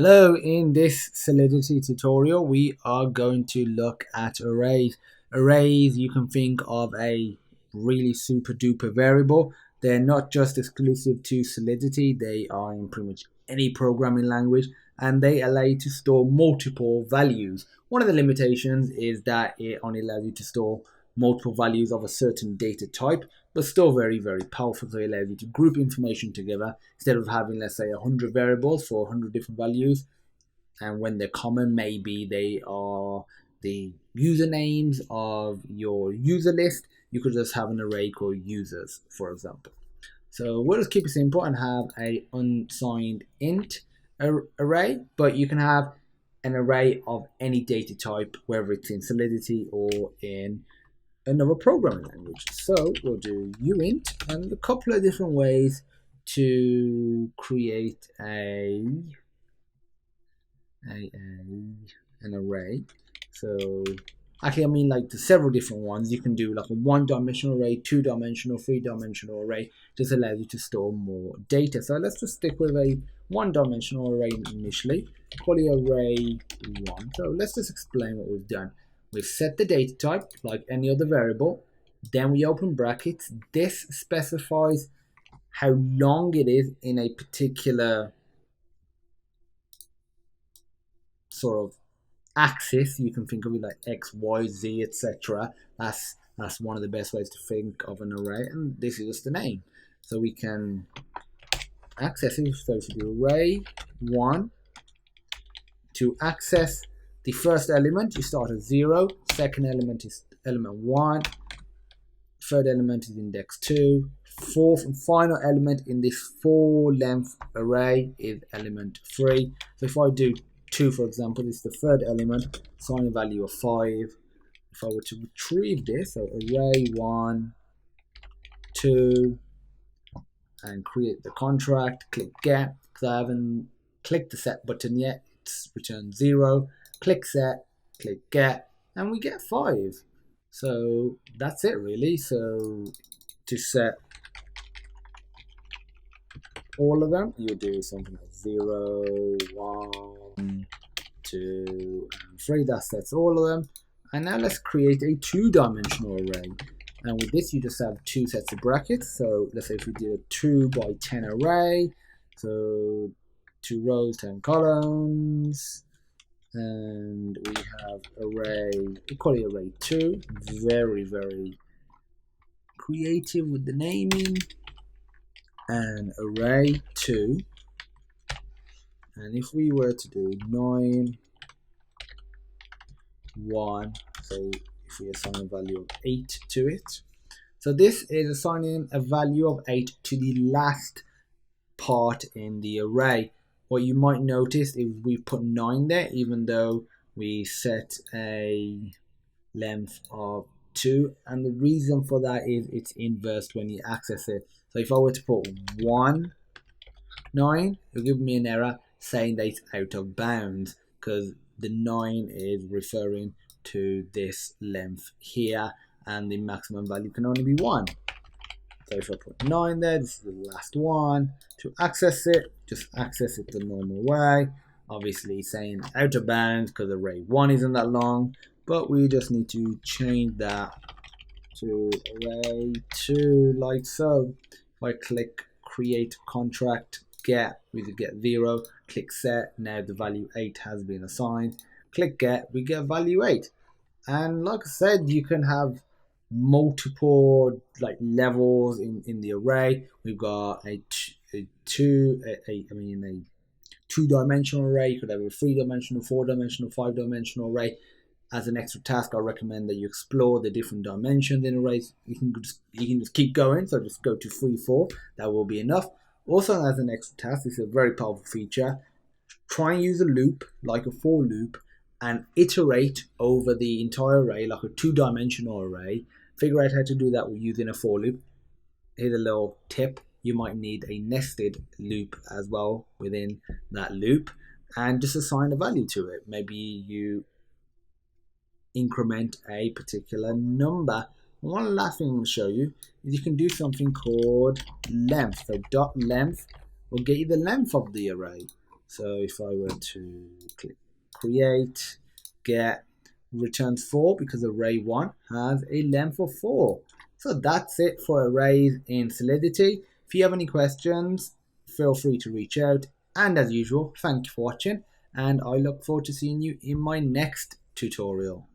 Hello, in this Solidity tutorial, we are going to look at arrays. Arrays, you can think of a really super duper variable. They're not just exclusive to Solidity, they are in pretty much any programming language, and they allow you to store multiple values. One of the limitations is that it only allows you to store multiple values of a certain data type, but still very, very powerful. So it allows you to group information together instead of having, let's say, 100 variables for 100 different values. And when they're common, maybe they are the usernames of your user list. You could just have an array called users, for example. So we'll just keep it simple and have a unsigned int array, but you can have an array of any data type, whether it's in Solidity or in another programming language. So we'll do uint and a couple of different ways to create an array. So actually, I mean like several different ones. You can do like a one-dimensional array, two-dimensional, three-dimensional array. Just allows you to store more data. So let's just stick with a one-dimensional array initially. Call it array one. So let's just explain what we've done. We've set the data type like any other variable. Then we open brackets. This specifies how long it is in a particular sort of axis. You can think of it like X, Y, Z, etc. That's one of the best ways to think of an array, and this is just the name. So we can access it. So if you do array one, to access the first element, you start at 0. Second element is element 1. Third element is index 2. Fourth and final element in this 4-length array is element 3. So if I do 2, for example, this is the third element, assign a value of 5. If I were to retrieve this, so array 1, 2, and create the contract, click get, because I haven't clicked the set button yet, it's returned 0. Click set, click get, and we get 5. So that's it really. So to set all of them, you do something like 0, 1, 2, and 3. That sets all of them. And now let's create a two-dimensional array. And with this, you just have two sets of brackets. So let's say if we do a 2 by 10 array, so 2 rows, 10 columns. And we have array, we call it array 2. Very, very creative with the naming. And array 2. And if we were to do 9, 1, so if we assign a value of 8 to it. So this is assigning a value of 8 to the last part in the array. What you might notice is we put 9 there, even though we set a length of 2. And the reason for that is it's inversed when you access it. So if I were to put 1, 9, it'll give me an error saying that it's out of bounds, because the 9 is referring to this length here, and the maximum value can only be 1. So if I put 9 there, this is the last one. To access it, just access it the normal way. Obviously saying out of bounds because array 1 isn't that long, but we just need to change that to array 2 like so. If I click create contract get, we could get 0. Click set, now the value 8 has been assigned. Click get, we get value 8. And like I said, you can have multiple like levels in the array. We've got a two-dimensional array. You could have a 3-dimensional, 4-dimensional, 5-dimensional array. As an extra task, I recommend that you explore the different dimensions in arrays. You can just keep going. So just go to 3, 4. That will be enough. Also, as an extra task, this is a very powerful feature. Try and use a loop, like a for loop, and iterate over the entire array, like a 2-dimensional array. Figure out how to do that with using a for loop. Here's a little tip. You might need a nested loop as well within that loop, and just assign a value to it. Maybe you increment a particular number. And one last thing I'm going to show you is you can do something called length. So dot length will get you the length of the array. So if I were to click create, get, returns 4 because array 1 has a length of 4. So that's it for arrays in Solidity. If you have any questions, feel free to reach out. And as usual, thank you for watching, and I look forward to seeing you in my next tutorial.